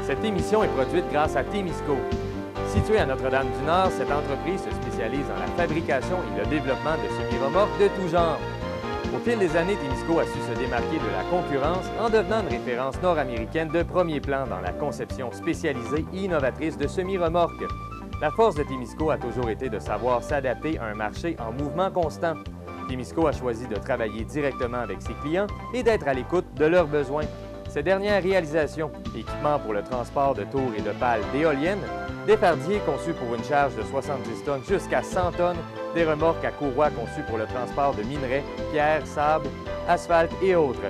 Cette émission est produite grâce à Témisco. Située à Notre-Dame-du-Nord, cette entreprise se spécialise dans la fabrication et le développement de semi-remorques de tout genre. Au fil des années, Témisco a su se démarquer de la concurrence en devenant une référence nord-américaine de premier plan dans la conception spécialisée et innovatrice de semi-remorques. La force de Témisco a toujours été de savoir s'adapter à un marché en mouvement constant. Témisco a choisi de travailler directement avec ses clients et d'être à l'écoute de leurs besoins. Ces dernières réalisations, équipements pour le transport de tours et de pales d'éoliennes, des fardiers conçus pour une charge de 70 tonnes jusqu'à 100 tonnes, des remorques à courroie conçues pour le transport de minerais, pierres, sable, asphalte et autres.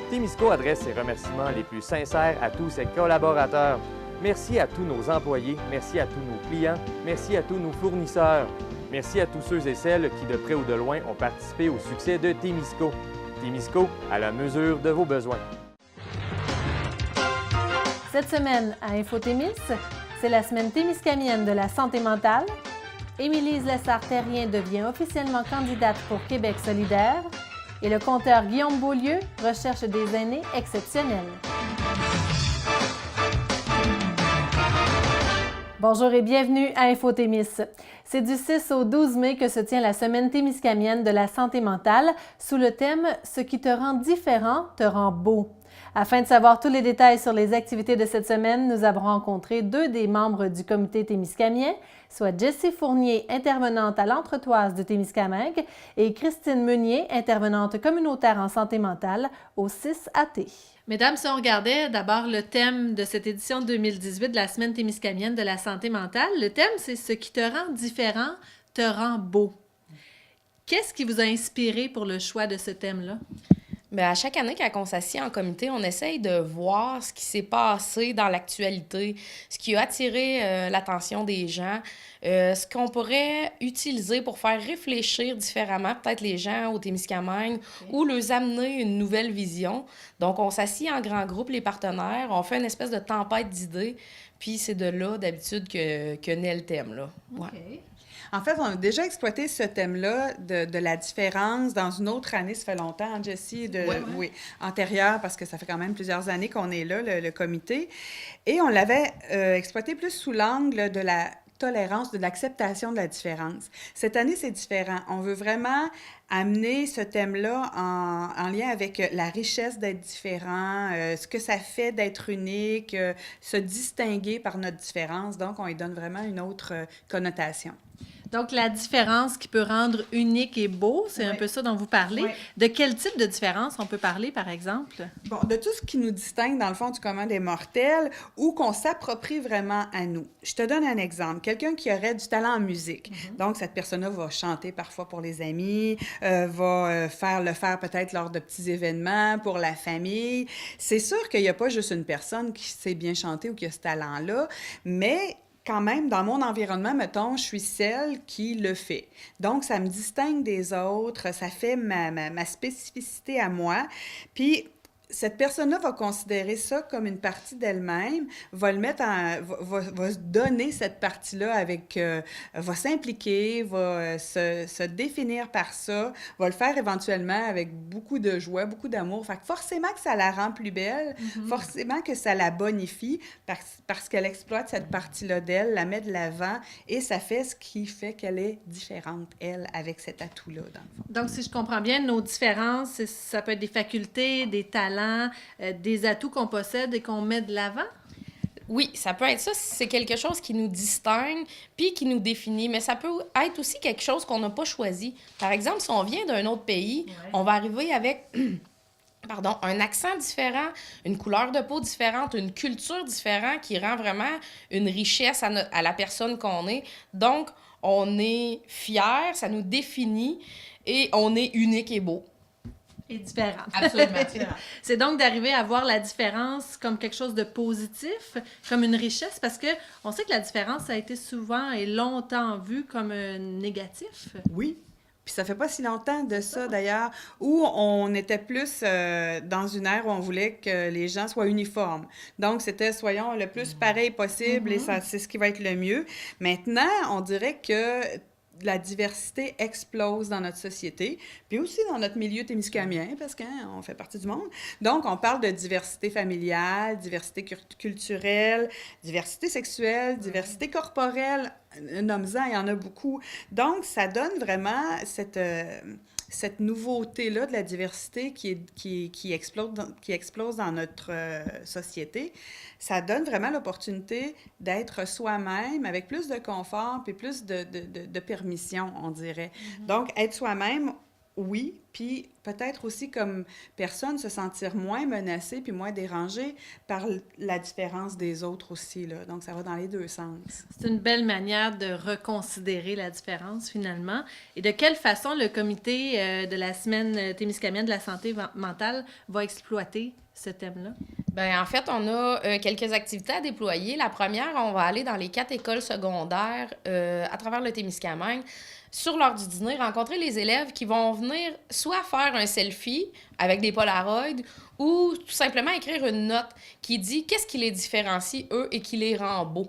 Témisco adresse ses remerciements les plus sincères à tous ses collaborateurs. Merci à tous nos employés, merci à tous nos clients, merci à tous nos fournisseurs. Merci à tous ceux et celles qui, de près ou de loin, ont participé au succès de Témisco. Témisco, à la mesure de vos besoins. Cette semaine, à InfoTémis, c'est la semaine témiscamienne de la santé mentale. Émilise Lessard-Terrien devient officiellement candidate pour Québec solidaire. Et le conteur Guillaume Beaulieu recherche des aînés exceptionnels. Bonjour et bienvenue à InfoTémis. C'est du 6 au 12 mai que se tient la semaine témiscamienne de la santé mentale sous le thème « Ce qui te rend différent te rend beau ». Afin de savoir tous les détails sur les activités de cette semaine, nous avons rencontré deux des membres du comité témiscamien, soit Jessie Fournier, intervenante à l'Entretoise de Témiscamingue, et Christine Meunier, intervenante communautaire en santé mentale au 6AT. Mesdames, si on regardait d'abord le thème de cette édition 2018 de la Semaine témiscamienne de la santé mentale, le thème, c'est « Ce qui te rend différent te rend beau ». Qu'est-ce qui vous a inspiré pour le choix de ce thème-là? Bien, à chaque année, quand on s'assied en comité, on essaye de voir ce qui s'est passé dans l'actualité, ce qui a attiré l'attention des gens, ce qu'on pourrait utiliser pour faire réfléchir différemment peut-être les gens au Témiscamingue ou leur amener une nouvelle vision. Donc, on s'assied en grand groupe, les partenaires, on fait une espèce de tempête d'idées, puis c'est de là, d'habitude, que naît le thème, là. Ouais. Okay. En fait, on a déjà exploité ce thème-là de la différence dans une autre année. Ça fait longtemps, hein, Jessie, oui, antérieure, parce que ça fait quand même plusieurs années qu'on est là, le comité. Et on l'avait exploité plus sous l'angle de la tolérance, de l'acceptation de la différence. Cette année, c'est différent. On veut vraiment amener ce thème-là en lien avec la richesse d'être différent, ce que ça fait d'être unique, se distinguer par notre différence. Donc, on lui donne vraiment une autre connotation. Donc, la différence qui peut rendre unique et beau, c'est un peu ça dont vous parlez. Oui. De quel type de différence on peut parler, par exemple? Bon, de tout ce qui nous distingue, dans le fond, du commun des mortels ou qu'on s'approprie vraiment à nous. Je te donne un exemple. Quelqu'un qui aurait du talent en musique. Donc, cette personne-là va chanter parfois pour les amis, va le faire peut-être lors de petits événements pour la famille. C'est sûr qu'il n'y a pas juste une personne qui sait bien chanter ou qui a ce talent-là, mais quand même, dans mon environnement, mettons, je suis celle qui le fait. Donc, ça me distingue des autres, ça fait ma spécificité à moi. Puis, cette personne-là va considérer ça comme une partie d'elle-même, va le mettre va se donner cette partie-là avec, va s'impliquer, va se définir par ça, va le faire éventuellement avec beaucoup de joie, beaucoup d'amour. Fait que forcément que ça la rend plus belle, forcément que ça la bonifie parce qu'elle exploite cette partie-là d'elle, la met de l'avant et ça fait ce qui fait qu'elle est différente, elle, avec cet atout-là, dans le fond. Donc, si je comprends bien, nos différences, ça peut être des facultés, des talents, des atouts qu'on possède et qu'on met de l'avant? Oui, ça peut être ça. C'est quelque chose qui nous distingue puis qui nous définit. Mais ça peut être aussi quelque chose qu'on n'a pas choisi. Par exemple, si on vient d'un autre pays, on va arriver avec un accent différent, une couleur de peau différente, une culture différente qui rend vraiment une richesse à la personne qu'on est. Donc, on est fier, ça nous définit et on est unique et beau. Et différent. Absolument différent. C'est donc d'arriver à voir la différence comme quelque chose de positif, comme une richesse, parce que on sait que la différence a été souvent et longtemps vue comme négatif. Oui. Puis ça fait pas si longtemps de ça, d'ailleurs, où on était plus dans une ère où on voulait que les gens soient uniformes. Donc, c'était soyons le plus pareil possible et ça, c'est ce qui va être le mieux. Maintenant, on dirait que la diversité explose dans notre société, puis aussi dans notre milieu témiscamien, parce qu'on fait partie du monde. Donc, on parle de diversité familiale, diversité culturelle, diversité sexuelle, diversité corporelle. Nomme-en, il y en a beaucoup. Donc, ça donne vraiment cette nouveauté-là de la diversité qui explose dans notre société. Ça donne vraiment l'opportunité d'être soi-même avec plus de confort puis plus de permission, on dirait. Donc, être soi-même, oui, puis peut-être aussi comme personne se sentir moins menacé puis moins dérangé par la différence des autres aussi, là. Donc, ça va dans les deux sens. C'est une belle manière de reconsidérer la différence, finalement. Et de quelle façon le comité de la semaine témiscamienne de la santé mentale va exploiter ce thème-là? Bien, en fait, on a quelques activités à déployer. La première, on va aller dans les 4 écoles secondaires à travers le Témiscamingue. Sur l'heure du dîner, rencontrer les élèves qui vont venir soit faire un selfie avec des Polaroids ou tout simplement écrire une note qui dit qu'est-ce qui les différencie, eux, et qui les rend beaux.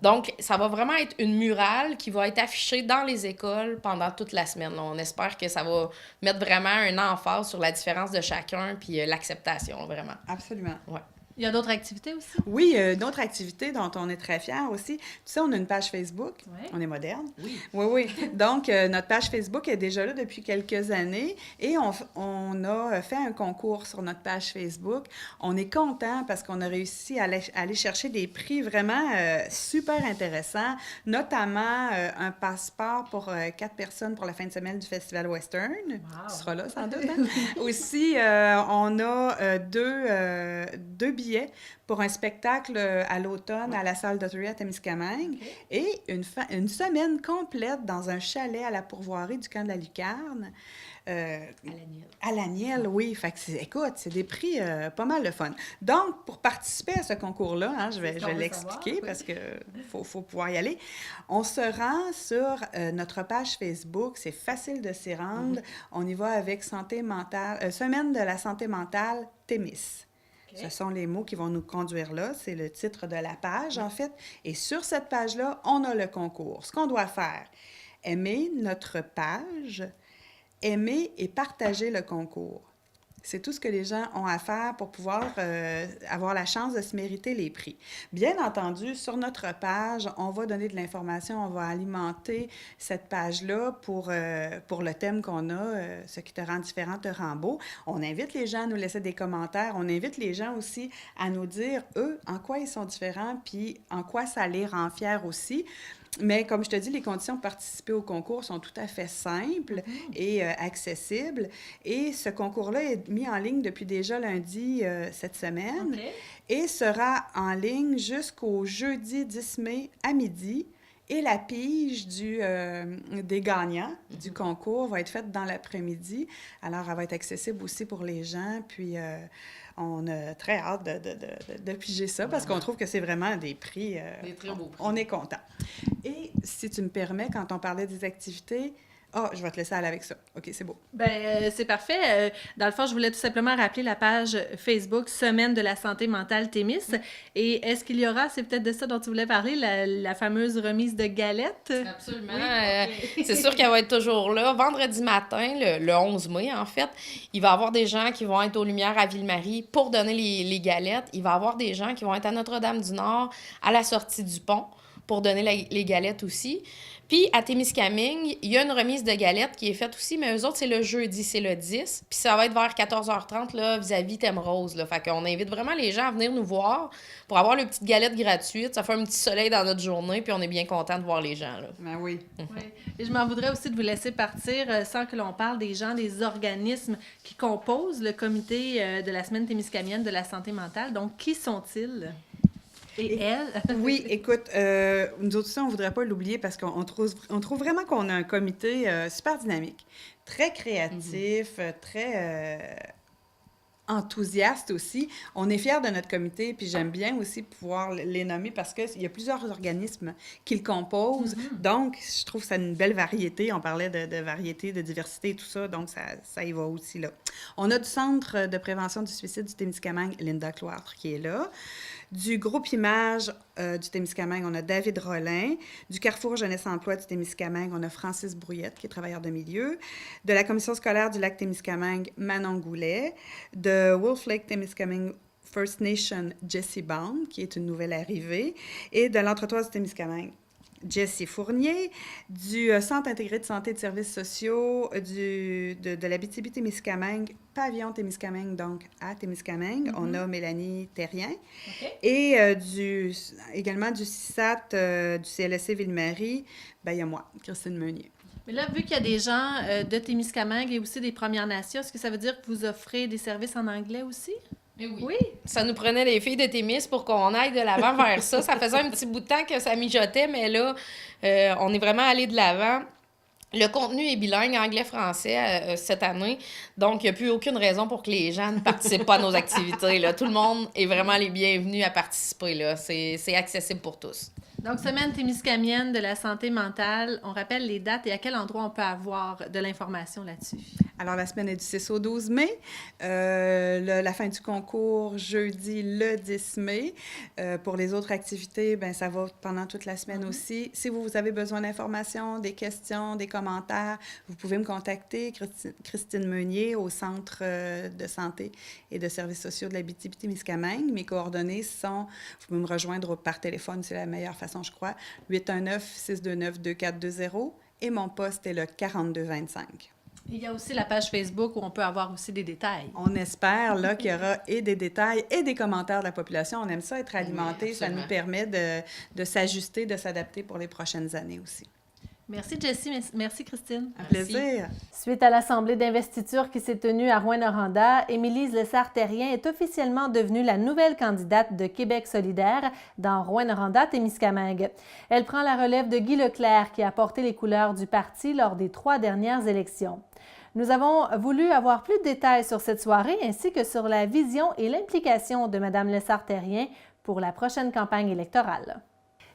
Donc, ça va vraiment être une murale qui va être affichée dans les écoles pendant toute la semaine. Là, on espère que ça va mettre vraiment un emphase sur la différence de chacun puis l'acceptation, vraiment. Absolument. Ouais. Il y a d'autres activités aussi? Oui, d'autres activités dont on est très fiers aussi. Tu sais, on a une page Facebook. Ouais. On est moderne. Oui. Oui, oui. Donc, notre page Facebook est déjà là depuis quelques années et on a fait un concours sur notre page Facebook. On est content parce qu'on a réussi à aller chercher des prix vraiment super intéressants, notamment un passeport pour 4 personnes pour la fin de semaine du Festival Western. Wow. Tu seras là, sans doute. Hein? Aussi, on a deux billets pour un spectacle à l'automne à la salle d'Ottery à Témiscamingue et une semaine complète dans un chalet à la pourvoirie du camp de la Lucarne. À l'Aniel, oui. Fait que écoute, c'est des prix pas mal de fun. Donc, pour participer à ce concours-là, hein, je vais l'expliquer parce qu'il faut pouvoir y aller. On se rend sur notre page Facebook. C'est facile de s'y rendre. On y va avec santé mentale, Semaine de la santé mentale Témis. Ce sont les mots qui vont nous conduire là. C'est le titre de la page, en fait. Et sur cette page-là, on a le concours. Ce qu'on doit faire, aimer notre page, aimer et partager le concours. C'est tout ce que les gens ont à faire pour pouvoir avoir la chance de se mériter les prix. Bien entendu, sur notre page, on va donner de l'information, on va alimenter cette page-là pour le thème qu'on a, ce qui te rend différent te rend beau. On invite les gens à nous laisser des commentaires. On invite les gens aussi à nous dire, eux, en quoi ils sont différents, puis en quoi ça les rend fiers aussi. Mais comme je te dis, les conditions pour participer au concours sont tout à fait simples et accessibles. Et ce concours-là est mis en ligne depuis déjà lundi cette semaine et sera en ligne jusqu'au jeudi 10 mai à midi. Et la pige des gagnants du concours va être faite dans l'après-midi. Alors, elle va être accessible aussi pour les gens. Puis, on a très hâte de piger ça parce qu'on trouve que c'est vraiment des prix. Des très beaux prix. On est content. Et si tu me permets, quand on parlait des activités, je vais te laisser aller avec ça. OK, c'est beau. Bien, c'est parfait. Dans le fond, je voulais tout simplement rappeler la page Facebook Semaine de la santé mentale Témis. Et est-ce qu'il y aura, c'est peut-être de ça dont tu voulais parler, la fameuse remise de galettes? Absolument. Oui, C'est sûr qu'elle va être toujours là. Vendredi matin, le 11 mai, en fait, il va y avoir des gens qui vont être aux Lumières à Ville-Marie pour donner les galettes. Il va y avoir des gens qui vont être à Notre-Dame-du-Nord à la sortie du pont pour donner les galettes aussi. Puis, à Témiscamingue, il y a une remise de galettes qui est faite aussi, mais eux autres, c'est le jeudi, c'est le 10. Puis ça va être vers 14h30, là, vis-à-vis Thème Rose, là. Fait qu'on invite vraiment les gens à venir nous voir pour avoir les petites galettes gratuites. Ça fait un petit soleil dans notre journée, puis on est bien content de voir les gens, là. Ben oui. Oui. Et je m'en voudrais aussi de vous laisser partir sans que l'on parle des gens, des organismes qui composent le comité de la Semaine témiscamienne de la santé mentale. Donc, qui sont-ils? Et elle? Oui, écoute, nous autres, ça, on ne voudrait pas l'oublier parce qu'on trouve vraiment qu'on a un comité super dynamique, très créatif, très enthousiaste aussi. On est fiers de notre comité, puis j'aime bien aussi pouvoir les nommer parce qu'il y a plusieurs organismes qui le composent. Donc, je trouve que c'est une belle variété. On parlait de variété, de diversité et tout ça, donc ça y va aussi là. On a du Centre de prévention du suicide du Témiscamingue, Linda Cloître, qui est là. Du groupe Image, du Témiscamingue, on a David Rollin. Du Carrefour Jeunesse Emploi du Témiscamingue, on a Francis Brouillette, qui est travailleur de milieu. De la Commission scolaire du lac Témiscamingue, Manon Goulet. De Wolf Lake Témiscamingue First Nation, Jessie Baum, qui est une nouvelle arrivée. Et de l'Entretoise du Témiscamingue, Jessie Fournier, du Centre intégré de santé et de services sociaux de l'Abitibi-Témiscamingue, Pavillon Témiscamingue, donc à Témiscamingue, on a Mélanie Terrien. Et également du CISAT, du CLSC Ville-Marie, il y a moi, Christine Meunier. Mais là, vu qu'il y a des gens de Témiscamingue et aussi des Premières Nations, est-ce que ça veut dire que vous offrez des services en anglais aussi? Oui. Ça nous prenait les filles de Témis pour qu'on aille de l'avant vers ça. Ça faisait un petit bout de temps que ça mijotait, mais là, on est vraiment allé de l'avant. Le contenu est bilingue, anglais-français, cette année. Donc, il n'y a plus aucune raison pour que les gens ne participent pas à nos activités. Là. Tout le monde est vraiment les bienvenus à participer. Là. C'est accessible pour tous. Donc, semaine témiscamienne de la santé mentale. On rappelle les dates et à quel endroit on peut avoir de l'information là-dessus? Alors, la semaine est du 6 au 12 mai. La fin du concours, jeudi, le 10 mai. Pour les autres activités, ça va pendant toute la semaine aussi. Si vous avez besoin d'informations, des questions, des commentaires, vous pouvez me contacter, Christine Meunier, au Centre de santé et de services sociaux de l'Abitibi-Témiscamingue. Mes coordonnées sont, vous pouvez me rejoindre par téléphone, c'est la meilleure façon, je crois, 819-629-2420. Et mon poste est le 4225. Il y a aussi la page Facebook où on peut avoir aussi des détails. On espère là, qu'il y aura et des détails et des commentaires de la population. On aime ça être alimenté. Ça nous permet de s'ajuster, de s'adapter pour les prochaines années aussi. Merci Jessie, merci Christine. Un plaisir. Suite à l'assemblée d'investiture qui s'est tenue à Rouyn-Noranda, Émilise Lessard-Terrien est officiellement devenue la nouvelle candidate de Québec solidaire dans Rouyn-Noranda-Témiscamingue. Elle prend la relève de Guy Leclerc qui a porté les couleurs du parti lors des 3 dernières élections. Nous avons voulu avoir plus de détails sur cette soirée ainsi que sur la vision et l'implication de Mme Lessard-Terrien pour la prochaine campagne électorale.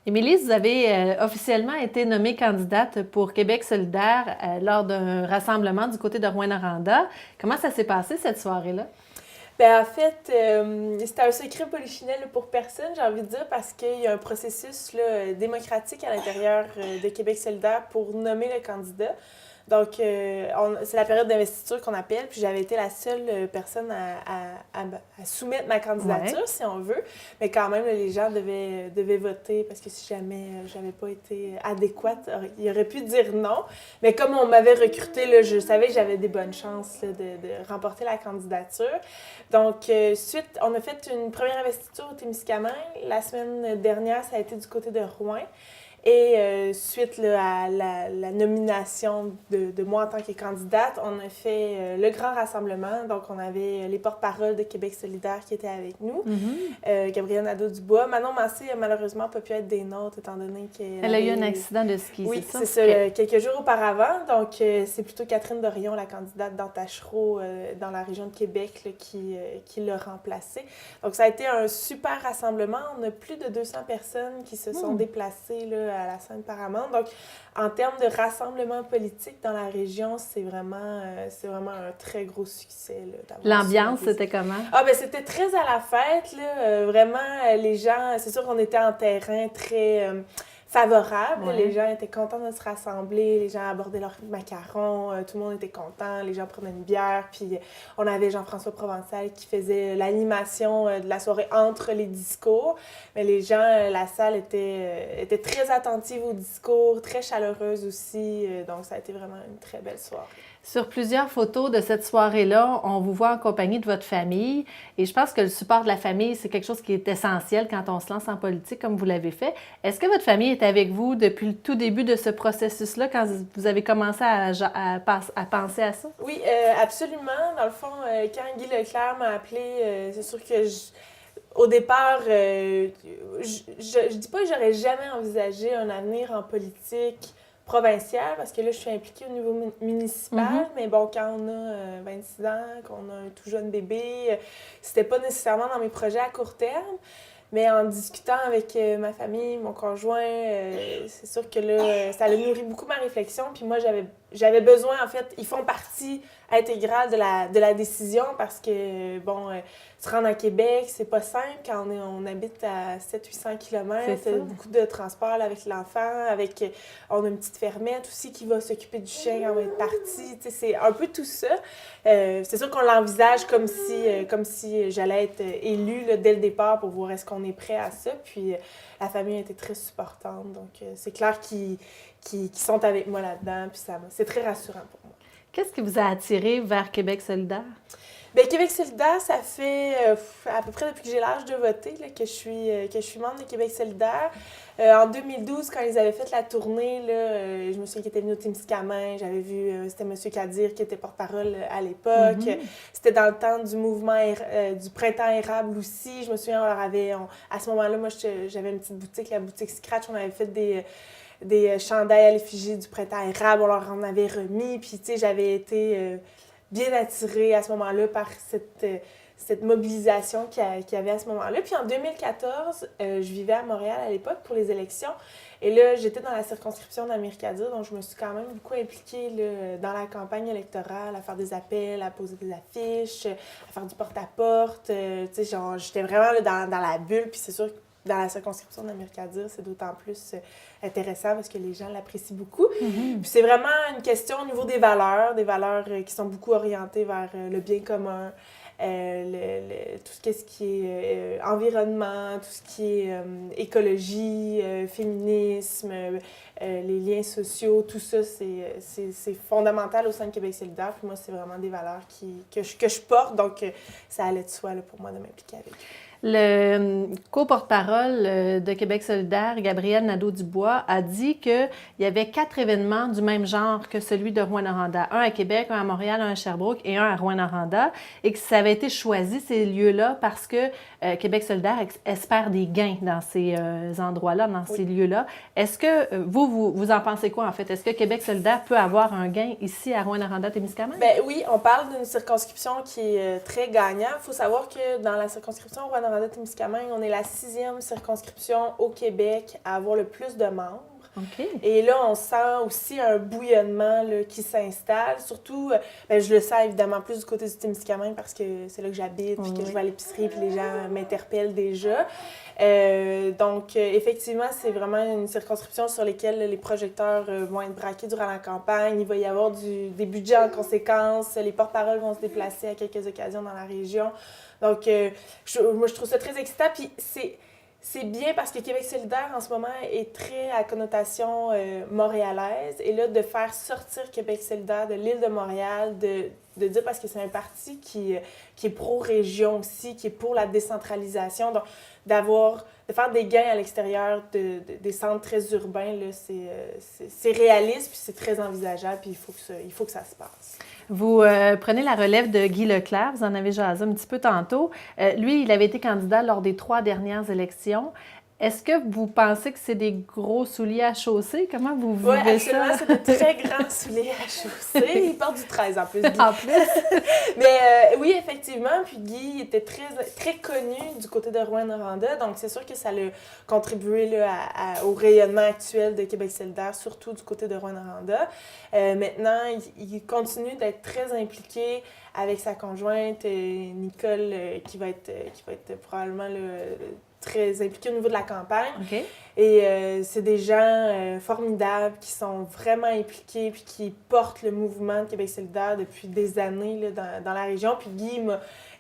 Émilise, vous avez officiellement été nommée candidate pour Québec solidaire lors d'un rassemblement du côté de Rouyn-Noranda. Comment ça s'est passé cette soirée-là? Bien, en fait, c'était un secret polichinelle pour personne, j'ai envie de dire, parce qu'il y a un processus là, démocratique à l'intérieur de Québec solidaire pour nommer le candidat. Donc, c'est la période d'investiture qu'on appelle, puis j'avais été la seule personne à soumettre ma candidature, si on veut. Mais quand même, là, les gens devaient voter, parce que si jamais j'avais pas été adéquate, il aurait pu dire non. Mais comme on m'avait recrutée, là, je savais que j'avais des bonnes chances là, de remporter la candidature. Donc, on a fait une première investiture au Témiscamingue. La semaine dernière, ça a été du côté de Rouyn. Et suite là, à la nomination de moi en tant que candidate, on a fait le grand rassemblement. Donc, on avait les porte-paroles de Québec solidaire qui étaient avec nous. Gabrielle Nadeau-Dubois. Manon Massé n'a malheureusement pas pu être des nôtres, étant donné qu'elle Elle a eu un accident de ski, oui, c'est ça? Oui, c'est ça, quelques jours auparavant. Donc, c'est plutôt Catherine Dorion, la candidate d'Antachereau dans la région de Québec, là, qui l'a remplacée. Donc, ça a été un super rassemblement. On a plus de 200 personnes qui se sont déplacées là, à la Sainte-Paramount. Donc, en termes de rassemblement politique dans la région, c'est vraiment un très gros succès. L'ambiance, c'était comment? Ah, ben c'était très à la fête, là. Vraiment, les gens, c'est sûr qu'on était en terrain très favorable. Ouais. Les gens étaient contents de se rassembler, les gens abordaient leurs macarons, tout le monde était content, les gens prenaient une bière, puis on avait Jean-François Provençal qui faisait l'animation de la soirée entre les discours. Mais les gens, la salle était très attentive aux discours, très chaleureuse aussi, donc ça a été vraiment une très belle soirée. Sur plusieurs photos de cette soirée-là, on vous voit en compagnie de votre famille et je pense que le support de la famille, c'est quelque chose qui est essentiel quand on se lance en politique comme vous l'avez fait. Est-ce que votre famille est avec vous depuis le tout début de ce processus-là, quand vous avez commencé à penser à ça? Oui, absolument. Dans le fond, quand Guy Leclerc m'a appelée, c'est sûr que au départ, je dis pas que j'aurais jamais envisagé un avenir en politique provinciale, parce que là, je suis impliquée au niveau municipal, mais bon, quand on a 26 ans, qu'on a un tout jeune bébé, c'était pas nécessairement dans mes projets à court terme, mais en discutant avec ma famille, mon conjoint, c'est sûr que là, ça a nourri beaucoup ma réflexion, puis moi, j'avais besoin, en fait, ils font partie intégrale de la décision parce que, se rendre à Québec, c'est pas simple quand on habite à 700-800 km. C'est ça. Beaucoup de transport là, avec l'enfant, on a une petite fermette aussi qui va s'occuper du chien quand on va être parti. Tu sais, c'est un peu tout ça. C'est sûr qu'on l'envisage comme si j'allais être élue là, dès le départ pour voir est-ce qu'on est prêt à ça. Puis la famille a été très supportante. Donc c'est clair qu'ils sont avec moi là-dedans. Puis c'est très rassurant pour moi. Qu'est-ce qui vous a attiré vers Québec solidaire? Bien, Québec solidaire, ça fait à peu près depuis que j'ai l'âge de voter là, que je suis membre de Québec solidaire. En 2012, quand ils avaient fait la tournée, là, je me souviens qu'ils étaient venus au Témiscamingue. J'avais vu, c'était M. Kadir qui était porte-parole à l'époque. C'était dans le temps du mouvement du printemps érable aussi. Je me souviens, à ce moment-là, moi, j'avais une petite boutique, la boutique Scratch. On avait fait des chandails à l'effigie du printemps érable. On leur en avait remis. Puis, tu sais, j'avais été bien attirée à ce moment-là par cette mobilisation qu'il y avait à ce moment-là. Puis en 2014, je vivais à Montréal à l'époque pour les élections. Et là, j'étais dans la circonscription d'Amérique-Kadir, donc je me suis quand même beaucoup impliquée là, dans la campagne électorale, à faire des appels, à poser des affiches, à faire du porte-à-porte. Tu sais, genre, j'étais vraiment là, dans la bulle. Puis c'est sûr que dans la circonscription d'Amérique-Kadir, c'est d'autant plus intéressant parce que les gens l'apprécient beaucoup. Puis c'est vraiment une question au niveau des valeurs qui sont beaucoup orientées vers le bien commun, tout ce qui est environnement, tout ce qui est écologie, féminisme, les liens sociaux, tout ça, c'est fondamental au sein de Québec solidaire. Puis moi, c'est vraiment des valeurs que je porte, donc ça allait de soi là, pour moi de m'impliquer avec. Le co-porte-parole de Québec solidaire, Gabriel Nadeau-Dubois, a dit qu'il y avait 4 événements du même genre que celui de Rouyn-Noranda. Un à Québec, un à Montréal, un à Sherbrooke et un à Rouyn-Noranda. Et que ça avait été choisi, ces lieux-là, parce que Québec solidaire espère des gains dans ces endroits-là, dans ces lieux-là. Est-ce que vous en pensez quoi, en fait? Est-ce que Québec solidaire peut avoir un gain ici à Rouyn-Noranda-Témiscamingue? Bien oui, on parle d'une circonscription qui est très gagnante. Il faut savoir que dans la circonscription Rouyn-Noranda-Témiscamingue, on est la 6e circonscription au Québec à avoir le plus de membres. OK. Et là, on sent aussi un bouillonnement là, qui s'installe. Surtout, je le sens évidemment plus du côté du Témiscamingue parce que c'est là que j'habite, puis que je vais à l'épicerie, puis les gens m'interpellent déjà. Donc, effectivement, c'est vraiment une circonscription sur laquelle les projecteurs vont être braqués durant la campagne. Il va y avoir des budgets en conséquence. Les porte-paroles vont se déplacer à quelques occasions dans la région. Donc, moi, je trouve ça très excitant. Puis, c'est bien parce que Québec solidaire, en ce moment, est très à connotation montréalaise. Et là, de faire sortir Québec solidaire de l'île de Montréal, de dire parce que c'est un parti qui est pro-région aussi, qui est pour la décentralisation. Donc, de faire des gains à l'extérieur des centres très urbains, là, c'est réaliste, puis c'est très envisageable, puis il faut que ça se passe. Vous prenez la relève de Guy Leclerc, vous en avez jasé un petit peu tantôt. Lui, il avait été candidat lors des 3 dernières élections. Est-ce que vous pensez que c'est des gros souliers à chausser? Comment vous vivez ça? Oui, absolument, c'est de très grands souliers à chausser. Il porte du 13 en plus, Guy. En plus? Mais oui, effectivement, puis Guy était très, très connu du côté de Rouyn-Noranda, donc c'est sûr que ça a contribué là, au rayonnement actuel de Québec solidaire, surtout du côté de Rouyn-Noranda. Maintenant, il continue d'être très impliqué avec sa conjointe, Nicole, qui va être probablement très impliqués au niveau de la campagne. OK. Et c'est des gens formidables qui sont vraiment impliqués puis qui portent le mouvement de Québec solidaire depuis des années là, dans la région. Puis Guy,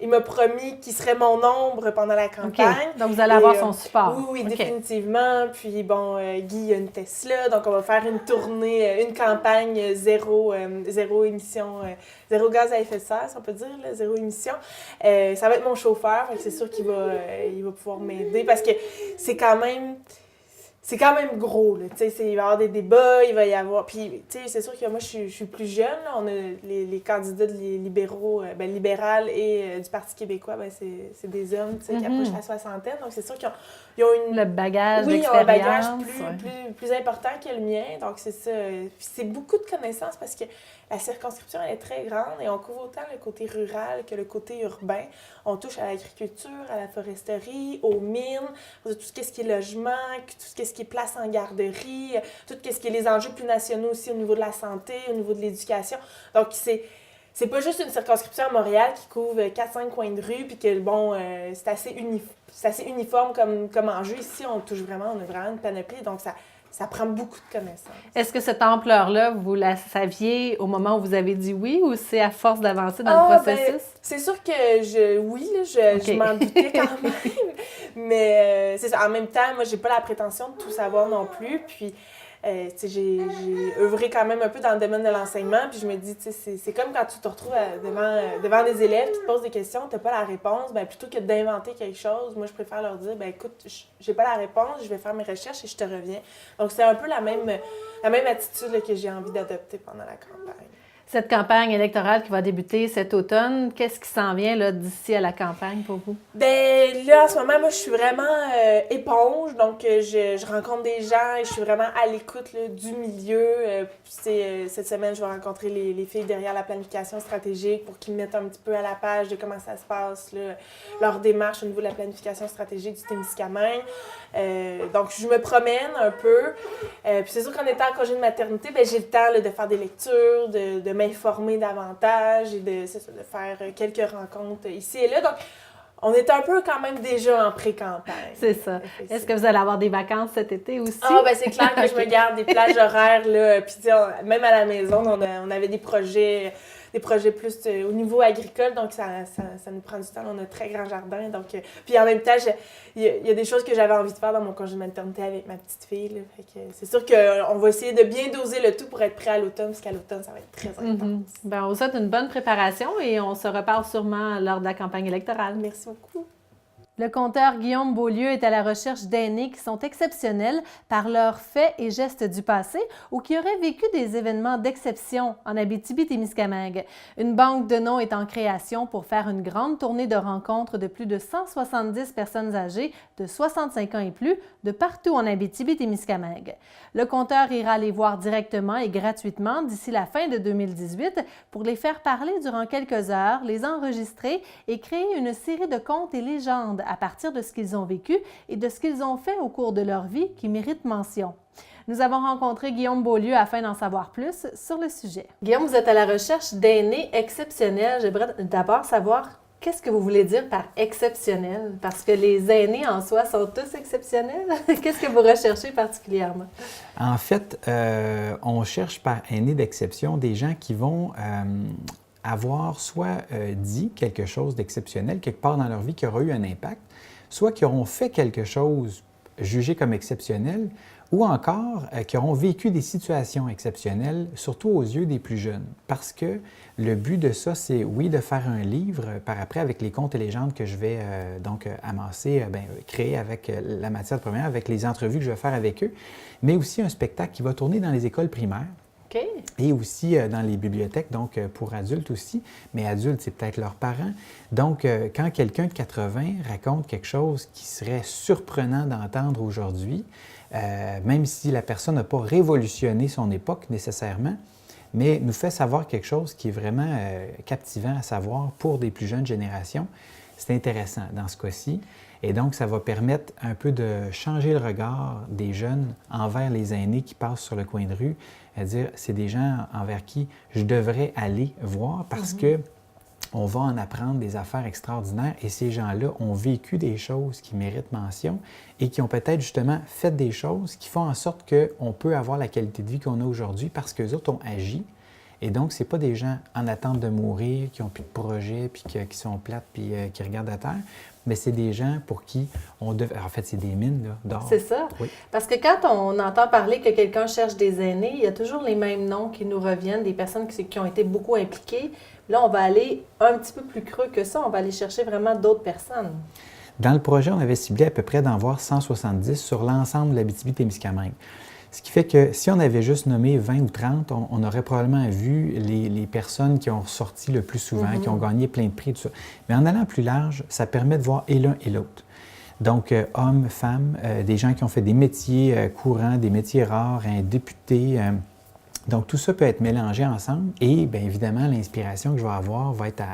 il m'a promis qu'il serait mon ombre pendant la campagne. OK. Donc, vous allez avoir son support. Oui, OK. Définitivement. Puis bon, Guy a une Tesla, donc on va faire une tournée, une campagne zéro émission, zéro gaz à effet de serre, si on peut dire, là, zéro émission. Ça va être mon chauffeur, donc c'est sûr qu'il va pouvoir m'aider parce que c'est quand même gros, là. Tu sais, il va y avoir des débats, il va y avoir... Puis, tu sais, c'est sûr que moi, je suis plus jeune, là. On a les candidats libéraux, libéral et du Parti québécois, c'est des hommes, tu sais, qui approchent la soixantaine. Donc, c'est sûr qu'ils ont le bagage, oui, ils ont un bagage l'expérience, plus important que le mien. Donc, c'est ça. Puis, c'est beaucoup de connaissances parce que la circonscription, elle est très grande et on couvre autant le côté rural que le côté urbain. On touche à l'agriculture, à la foresterie, aux mines, tout ce qui est logement, tout ce qui est place en garderie, tout ce qui est les enjeux plus nationaux aussi au niveau de la santé, au niveau de l'éducation. Donc, c'est pas juste une circonscription à Montréal qui couvre 4-5 coins de rue, puis que, bon, c'est assez uniforme comme enjeu. Ici, on a vraiment une panoplie, donc ça prend beaucoup de connaissances. Est-ce que cette ampleur-là, vous la saviez au moment où vous avez dit oui, ou c'est à force d'avancer dans le processus? Ben, c'est sûr que je m'en doutais quand même, mais c'est ça. En même temps, moi, j'ai pas la prétention de tout savoir non plus, puis j'ai œuvré quand même un peu dans le domaine de l'enseignement, puis je me dis, c'est comme quand tu te retrouves devant des élèves qui te posent des questions, tu n'as pas la réponse, ben plutôt que d'inventer quelque chose, moi je préfère leur dire, ben écoute, j'ai pas la réponse, je vais faire mes recherches et je te reviens. Donc c'est un peu la même attitude là, que j'ai envie d'adopter pendant la campagne. Cette campagne électorale qui va débuter cet automne, qu'est-ce qui s'en vient là, d'ici à la campagne pour vous? Ben là, en ce moment, moi, je suis vraiment éponge. Donc, je rencontre des gens et je suis vraiment à l'écoute là, du milieu. Cette semaine, je vais rencontrer les filles derrière la planification stratégique pour qu'ils me mettent un petit peu à la page de comment ça se passe, là, leur démarche au niveau de la planification stratégique du Témiscamingue. Donc, je me promène un peu. Puis c'est sûr qu'en étant en congé de maternité, ben, j'ai le temps là, de faire des lectures, de m'informer davantage et de faire quelques rencontres ici et là. Donc, on est un peu quand même déjà en pré-campagne. C'est ça. Est-ce que vous allez avoir des vacances cet été aussi? Ah, ben c'est clair que je me garde des plages horaires, là. Puis, même à la maison, on avait des projets plus au niveau agricole, donc ça nous prend du temps. On a un très grand jardin, donc... puis en même temps, il y a des choses que j'avais envie de faire dans mon congé de maternité avec ma petite fille, là. Fait que c'est sûr qu'on va essayer de bien doser le tout pour être prêt à l'automne, parce qu'à l'automne, ça va être très intense. Ben, on vous souhaite une bonne préparation et on se reparle sûrement lors de la campagne électorale. Merci beaucoup. Le conteur Guillaume Beaulieu est à la recherche d'aînés qui sont exceptionnels par leurs faits et gestes du passé ou qui auraient vécu des événements d'exception en Abitibi-Témiscamingue. Une banque de noms est en création pour faire une grande tournée de rencontres de plus de 170 personnes âgées de 65 ans et plus de partout en Abitibi-Témiscamingue. Le conteur ira les voir directement et gratuitement d'ici la fin de 2018 pour les faire parler durant quelques heures, les enregistrer et créer une série de contes et légendes à partir de ce qu'ils ont vécu et de ce qu'ils ont fait au cours de leur vie qui méritent mention. Nous avons rencontré Guillaume Beaulieu afin d'en savoir plus sur le sujet. Guillaume, vous êtes à la recherche d'aînés exceptionnels. J'aimerais d'abord savoir qu'est-ce que vous voulez dire par exceptionnel? Parce que les aînés en soi sont tous exceptionnels. Qu'est-ce que vous recherchez particulièrement? En fait, on cherche par aînés d'exception des gens qui vont avoir soit dit quelque chose d'exceptionnel quelque part dans leur vie qui aura eu un impact, soit qui auront fait quelque chose jugé comme exceptionnel, ou encore qui auront vécu des situations exceptionnelles, surtout aux yeux des plus jeunes. Parce que le but de ça, c'est oui, de faire un livre par après avec les contes et légendes que je vais amasser, créer avec la matière première, avec les entrevues que je vais faire avec eux, mais aussi un spectacle qui va tourner dans les écoles primaires. Okay. Et aussi dans les bibliothèques, donc pour adultes aussi, mais adultes, c'est peut-être leurs parents. Donc, quand quelqu'un de 80 raconte quelque chose qui serait surprenant d'entendre aujourd'hui, même si la personne n'a pas révolutionné son époque nécessairement, mais nous fait savoir quelque chose qui est vraiment captivant à savoir pour des plus jeunes générations, c'est intéressant dans ce cas-ci. Et donc, ça va permettre un peu de changer le regard des jeunes envers les aînés qui passent sur le coin de rue, à dire c'est des gens envers qui je devrais aller voir parce que on va en apprendre des affaires extraordinaires et ces gens-là ont vécu des choses qui méritent mention et qui ont peut-être justement fait des choses qui font en sorte qu'on peut avoir la qualité de vie qu'on a aujourd'hui parce qu'eux autres ont agi. Et donc, ce n'est pas des gens en attente de mourir, qui n'ont plus de projet, puis qui sont plates, puis qui regardent à terre, mais c'est des gens pour qui on devait... En fait, c'est des mines d'or. C'est ça. Oui. Parce que quand on entend parler que quelqu'un cherche des aînés, il y a toujours les mêmes noms qui nous reviennent, des personnes qui ont été beaucoup impliquées. Là, on va aller un petit peu plus creux que ça. On va aller chercher vraiment d'autres personnes. Dans le projet, on avait ciblé à peu près d'en voir 170 sur l'ensemble de l'Abitibi-Témiscamingue. Ce qui fait que si on avait juste nommé 20 ou 30, on aurait probablement vu les personnes qui ont sorti le plus souvent, qui ont gagné plein de prix, tout ça. Mais en allant plus large, ça permet de voir et l'un et l'autre. Donc, hommes, femmes, des gens qui ont fait des métiers courants, des métiers rares, un député. Donc, tout ça peut être mélangé ensemble. Et bien évidemment, l'inspiration que je vais avoir va être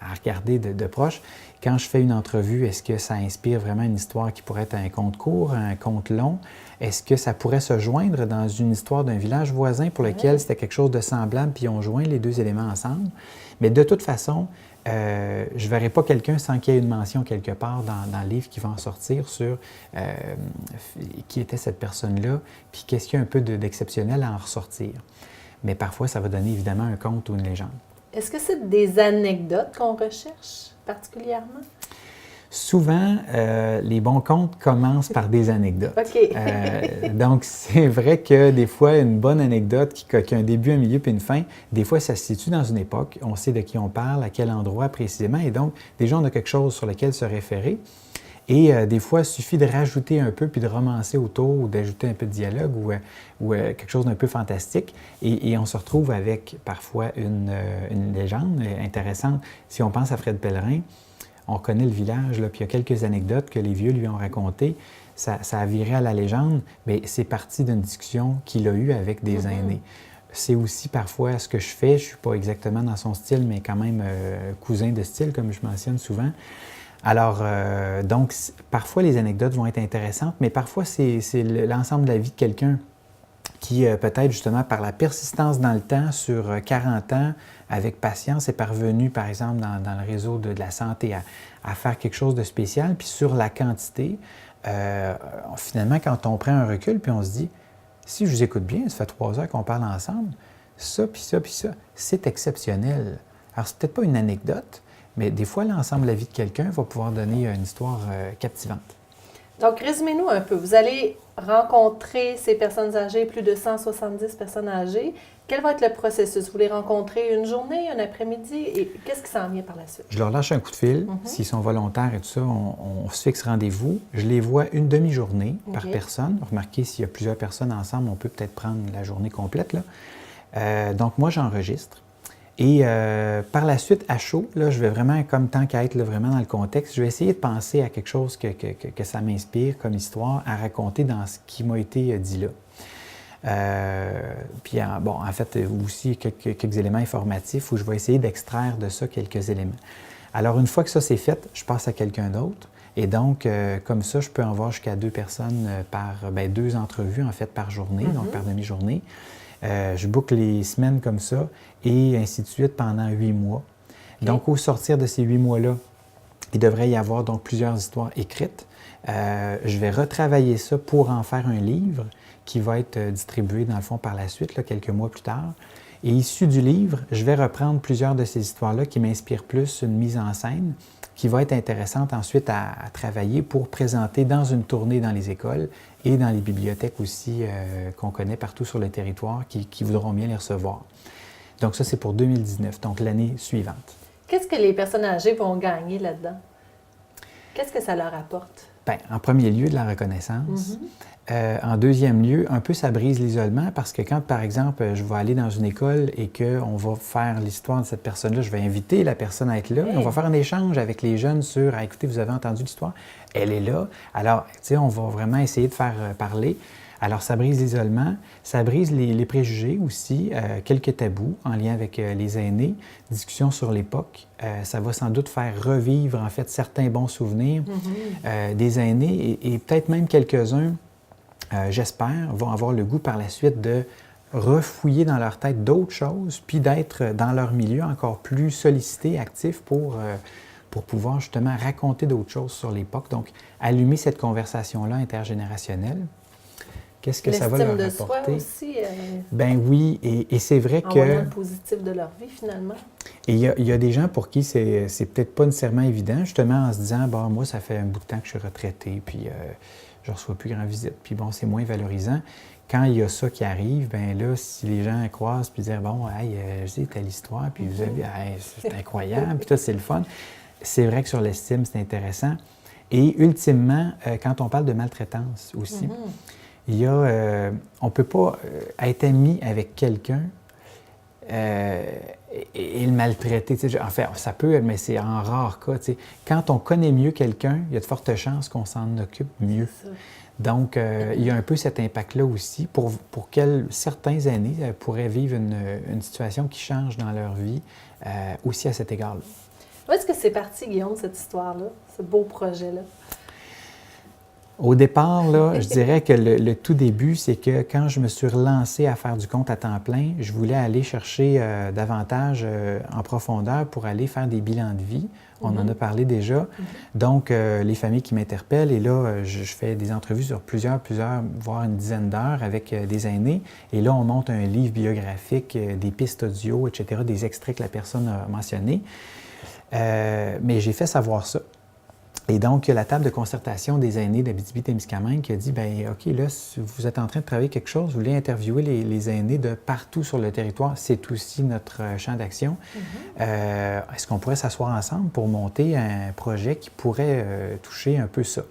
à regarder de proche. Quand je fais une entrevue, est-ce que ça inspire vraiment une histoire qui pourrait être un conte court, un conte long? Est-ce que ça pourrait se joindre dans une histoire d'un village voisin pour lequel c'était quelque chose de semblable, puis on joint les deux éléments ensemble? Mais de toute façon, je ne verrai pas quelqu'un sans qu'il y ait une mention quelque part dans le livre qui va en sortir sur qui était cette personne-là, puis qu'est-ce qu'il y a un peu d'exceptionnel à en ressortir. Mais parfois, ça va donner évidemment un conte ou une légende. Est-ce que c'est des anecdotes qu'on recherche particulièrement? Souvent, les bons contes commencent par des anecdotes. OK. Donc, c'est vrai que des fois, une bonne anecdote qui a un début, un milieu puis une fin, des fois, ça se situe dans une époque. On sait de qui on parle, à quel endroit précisément. Et donc, déjà, on a quelque chose sur lequel se référer. Et des fois, il suffit de rajouter un peu puis de romancer autour ou d'ajouter un peu de dialogue ou quelque chose d'un peu fantastique. Et on se retrouve avec parfois une légende intéressante. Si on pense à Fred Pellerin, on connaît le village, là, puis il y a quelques anecdotes que les vieux lui ont racontées. Ça a viré à la légende, mais c'est parti d'une discussion qu'il a eue avec des aînés. C'est aussi parfois ce que je fais. Je ne suis pas exactement dans son style, mais quand même cousin de style, comme je mentionne souvent. Alors, donc, parfois les anecdotes vont être intéressantes, mais parfois c'est l'ensemble de la vie de quelqu'un qui, peut-être justement par la persistance dans le temps, sur 40 ans, avec patience, est parvenu, par exemple, dans le réseau de la santé, à faire quelque chose de spécial. Puis sur la quantité, finalement, quand on prend un recul, puis on se dit, si je vous écoute bien, ça fait 3 heures qu'on parle ensemble, ça, puis ça, puis ça, c'est exceptionnel. Alors, c'est peut-être pas une anecdote, mais des fois, l'ensemble de la vie de quelqu'un va pouvoir donner une histoire captivante. Donc, résumez-nous un peu. Vous allez rencontrer ces personnes âgées, plus de 170 personnes âgées. Quel va être le processus? Vous les rencontrez une journée, un après-midi, et qu'est-ce qui s'en vient par la suite? Je leur lâche un coup de fil. S'ils sont volontaires et tout ça, on se fixe rendez-vous. Je les vois une demi-journée par personne. Remarquez, s'il y a plusieurs personnes ensemble, on peut peut-être prendre la journée complète, là. Donc, moi, j'enregistre. Et par la suite, à chaud, là, je vais vraiment, comme tant qu'à être là, vraiment dans le contexte, je vais essayer de penser à quelque chose que ça m'inspire comme histoire à raconter dans ce qui m'a été dit là. Puis, en fait, aussi quelques éléments informatifs où je vais essayer d'extraire de ça quelques éléments. Alors, une fois que ça c'est fait, je passe à quelqu'un d'autre. Et donc, comme ça, je peux en voir jusqu'à 2 personnes par, 2 entrevues, en fait, par journée, donc par demi-journée. Je boucle les semaines comme ça et ainsi de suite pendant 8 mois. Okay. Donc, au sortir de ces 8 mois-là, il devrait y avoir donc plusieurs histoires écrites. Je vais retravailler ça pour en faire un livre qui va être distribué, dans le fond, par la suite, là, quelques mois plus tard. Et issu du livre, je vais reprendre plusieurs de ces histoires-là qui m'inspirent plus une mise en scène qui va être intéressante ensuite à travailler pour présenter dans une tournée dans les écoles et dans les bibliothèques aussi qu'on connaît partout sur le territoire qui voudront bien les recevoir. Donc ça, c'est pour 2019, donc l'année suivante. Qu'est-ce que les personnes âgées vont gagner là-dedans? Qu'est-ce que ça leur apporte? Bien, en premier lieu, de la reconnaissance. En deuxième lieu, un peu, ça brise l'isolement parce que quand, par exemple, je vais aller dans une école et qu'on va faire l'histoire de cette personne-là, je vais inviter la personne à être là. Et on va faire un échange avec les jeunes sur « Écoutez, vous avez entendu l'histoire? Elle est là. » Alors, tu sais, on va vraiment essayer de faire parler. Alors, ça brise l'isolement, ça brise les préjugés aussi, quelques tabous en lien avec les aînés, discussions sur l'époque. Ça va sans doute faire revivre, en fait, certains bons souvenirs des aînés et peut-être même quelques-uns, j'espère, vont avoir le goût par la suite de refouiller dans leur tête d'autres choses, puis d'être dans leur milieu encore plus sollicités, actifs pour pouvoir justement raconter d'autres choses sur l'époque. Donc, allumer cette conversation-là intergénérationnelle. Qu'est-ce que ça va leur apporter? L'estime de soi aussi. Ben oui, et c'est vrai que... En voyant le positif de leur vie, finalement. Et il y a des gens pour qui c'est peut-être pas nécessairement évident, justement en se disant, bon, moi, ça fait un bout de temps que je suis retraité, puis je ne reçois plus grand visite, puis bon, c'est moins valorisant. Quand il y a ça qui arrive, bien là, si les gens croisent puis disent, bon, hey, je sais, telle histoire, puis vous avez, hey, c'est incroyable, puis tout, c'est le fun. C'est vrai que sur l'estime, c'est intéressant. Et ultimement, quand on parle de maltraitance aussi, il y a, on ne peut pas être ami avec quelqu'un et le maltraiter. Enfin, ça peut, mais c'est en rare cas. Quand on connaît mieux quelqu'un, il y a de fortes chances qu'on s'en occupe mieux. Donc, il y a un peu cet impact-là aussi pour certains aînés pourraient vivre une situation qui change dans leur vie aussi à cet égard-là. Où est-ce que c'est parti, Guillaume, cette histoire-là, ce beau projet-là? Au départ, là, je dirais que le tout début, c'est que quand je me suis relancé à faire du compte à temps plein, je voulais aller chercher davantage en profondeur pour aller faire des bilans de vie. On en a parlé déjà. Donc, les familles qui m'interpellent, et là, je fais des entrevues sur plusieurs, voire une dizaine d'heures avec des aînés. Et là, on monte un livre biographique, des pistes audio, etc., des extraits que la personne a mentionnés. Mais j'ai fait savoir ça. Et donc, la table de concertation des aînés d'Abitibi-Témiscamingue qui a dit, bien, OK, là, si vous êtes en train de travailler quelque chose, vous voulez interviewer les aînés de partout sur le territoire, c'est aussi notre champ d'action. Est-ce qu'on pourrait s'asseoir ensemble pour monter un projet qui pourrait toucher un peu ça?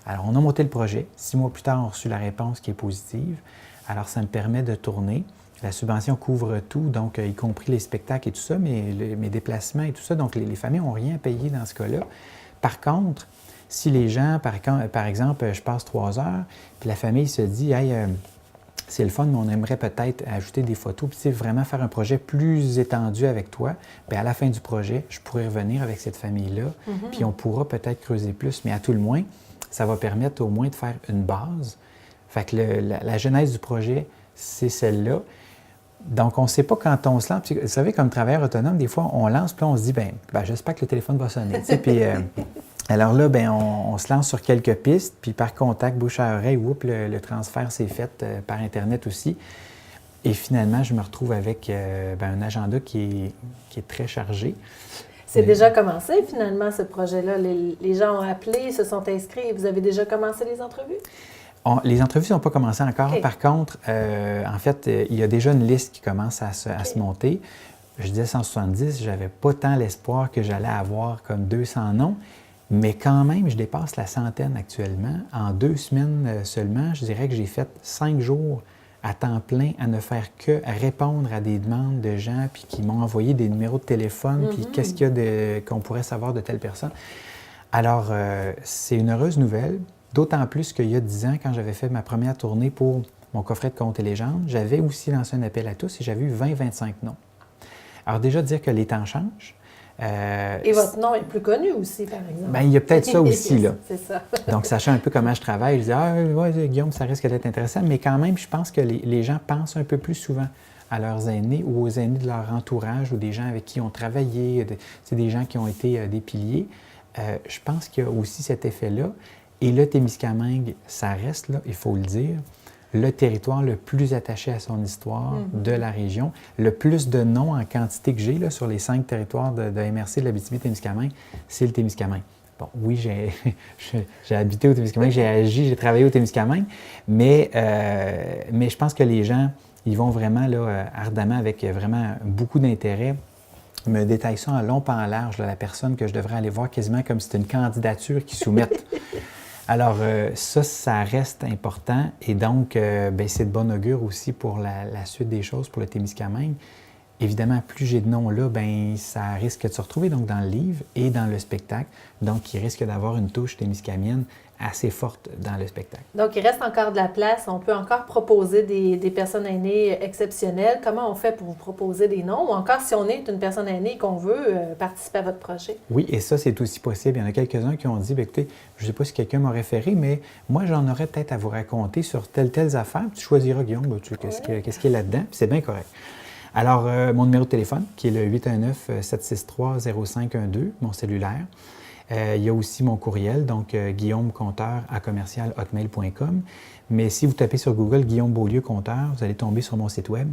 Alors, on a monté le projet. 6 mois plus tard, on a reçu la réponse qui est positive. Alors, ça me permet de tourner. La subvention couvre tout, donc y compris les spectacles et tout ça, mes déplacements et tout ça. Donc, les familles n'ont rien à payer dans ce cas-là. Par contre, si les gens, par exemple, je passe 3 heures, puis la famille se dit « Hey, c'est le fun, mais on aimerait peut-être ajouter des photos, puis vraiment faire un projet plus étendu avec toi », bien, à la fin du projet, je pourrais revenir avec cette famille-là, puis on pourra peut-être creuser plus, mais à tout le moins, ça va permettre au moins de faire une base. Fait que la genèse du projet, c'est celle-là. Donc, on ne sait pas quand on se lance. Vous savez, comme travailleur autonome, des fois, on lance, puis on se dit, bien, j'espère que le téléphone va sonner. Puis, alors là, bien, on se lance sur quelques pistes, puis par contact, bouche à oreille, le transfert s'est fait par Internet aussi. Et finalement, je me retrouve avec un agenda qui est très chargé. C'est déjà commencé, finalement, ce projet-là. Les gens ont appelé, se sont inscrits. Vous avez déjà commencé les entrevues? Les entrevues n'ont pas commencé encore. Okay. Par contre, en fait, il y a déjà une liste qui commence à se monter. Je disais 170, je n'avais pas tant l'espoir que j'allais avoir comme 200 noms, mais quand même, je dépasse la centaine actuellement. En 2 semaines seulement, je dirais que j'ai fait 5 jours à temps plein à ne faire que répondre à des demandes de gens puis qui m'ont envoyé des numéros de téléphone, puis qu'est-ce qu'il y a qu'on pourrait savoir de telle personne. Alors, c'est une heureuse nouvelle. D'autant plus qu'il y a 10 ans, quand j'avais fait ma première tournée pour mon coffret de contes et légendes, j'avais aussi lancé un appel à tous et j'avais eu 20-25 noms. Alors déjà, dire que les temps changent. Et votre nom est plus connu aussi, par exemple. Bien, il y a peut-être ça aussi, là. C'est ça. Donc, sachant un peu comment je travaille, je dis « Ah, ouais, Guillaume, ça risque d'être intéressant », mais quand même, je pense que les gens pensent un peu plus souvent à leurs aînés ou aux aînés de leur entourage ou des gens avec qui ils ont travaillé, c'est des gens qui ont été des piliers. Je pense qu'il y a aussi cet effet-là. Et le Témiscamingue, ça reste, là, il faut le dire, le territoire le plus attaché à son histoire de la région. Le plus de noms en quantité que j'ai là, sur les 5 territoires de MRC de l'Abitibi-Témiscamingue, c'est le Témiscamingue. Bon, oui, j'ai habité au Témiscamingue, j'ai agi, j'ai travaillé au Témiscamingue, mais je pense que les gens, ils vont vraiment là, ardemment, avec vraiment beaucoup d'intérêt, me détaille ça en long pas en large, là, la personne que je devrais aller voir quasiment comme si c'était une candidature qu'ils soumettent. Alors, ça reste important et donc, c'est de bon augure aussi pour la suite des choses pour le Témiscamingue. Évidemment, plus j'ai de noms là, ça risque de se retrouver donc, dans le livre et dans le spectacle. Donc, il risque d'avoir une touche témiscamienne assez forte dans le spectacle. Donc, il reste encore de la place. On peut encore proposer des personnes aînées exceptionnelles. Comment on fait pour vous proposer des noms? Ou encore, si on est une personne aînée et qu'on veut participer à votre projet? Oui, et ça, c'est aussi possible. Il y en a quelques-uns qui ont dit, écoutez, je ne sais pas si quelqu'un m'a référé, mais moi, j'en aurais peut-être à vous raconter sur telles affaires. Puis tu choisiras, Guillaume, qu'est-ce qu'il y a là-dedans. Puis c'est bien correct. Alors, mon numéro de téléphone, qui est le 819-763-0512, mon cellulaire. Il y a aussi mon courriel, donc guillaumeconteur@hotmail.com. Mais si vous tapez sur Google Guillaume Beaulieu Conteur, vous allez tomber sur mon site web.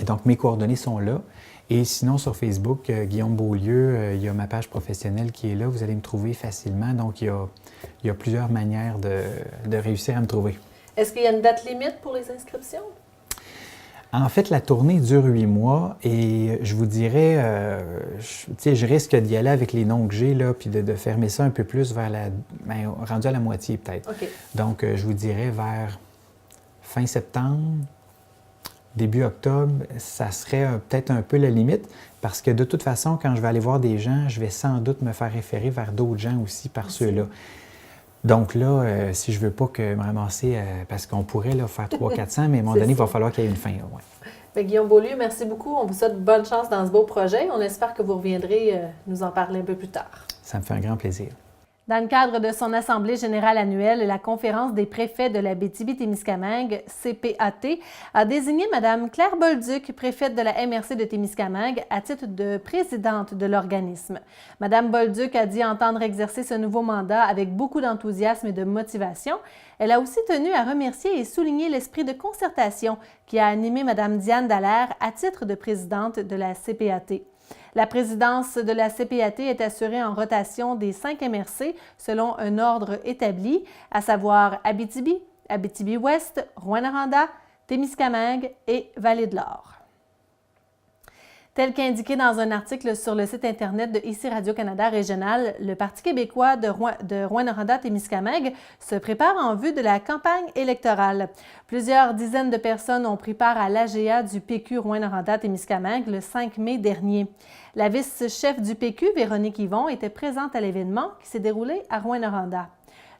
Et donc, mes coordonnées sont là. Et sinon, sur Facebook, Guillaume Beaulieu, il y a ma page professionnelle qui est là. Vous allez me trouver facilement. Donc, il y a plusieurs manières de réussir à me trouver. Est-ce qu'il y a une date limite pour les inscriptions? En fait, la tournée dure 8 mois et je vous dirais, je risque d'y aller avec les noms que j'ai, là, puis de fermer ça un peu plus vers rendu à la moitié peut-être. Okay. Donc, je vous dirais vers fin septembre, début octobre, ça serait peut-être un peu la limite parce que de toute façon, quand je vais aller voir des gens, je vais sans doute me faire référer vers d'autres gens aussi par ceux-là. Donc là, si je veux pas me ramasser, parce qu'on pourrait là, faire 300-400, mais à un moment donné, il va falloir qu'il y ait une fin. Ouais. Bien, Guillaume Beaulieu, merci beaucoup. On vous souhaite bonne chance dans ce beau projet. On espère que vous reviendrez nous en parler un peu plus tard. Ça me fait un grand plaisir. Dans le cadre de son Assemblée générale annuelle, la Conférence des préfets de l'Abitibi-Témiscamingue, CPAT, a désigné Mme Claire Bolduc, préfète de la MRC de Témiscamingue, à titre de présidente de l'organisme. Mme Bolduc a dit entendre exercer ce nouveau mandat avec beaucoup d'enthousiasme et de motivation. Elle a aussi tenu à remercier et souligner l'esprit de concertation qui a animé Mme Diane Dallaire à titre de présidente de la CPAT. La présidence de la CPAT est assurée en rotation des 5 MRC selon un ordre établi, à savoir Abitibi, Abitibi-Ouest, Rouyn-Noranda, Témiscamingue et Vallée-de-l'Or. Tel qu'indiqué dans un article sur le site Internet de ICI Radio-Canada Régional, le Parti québécois de Rouyn-Noranda-Témiscamingue se prépare en vue de la campagne électorale. Plusieurs dizaines de personnes ont pris part à l'AGA du PQ Rouyn-Noranda-Témiscamingue le 5 mai dernier. La vice-chef du PQ, Véronique Yvon, était présente à l'événement qui s'est déroulé à Rouyn-Noranda.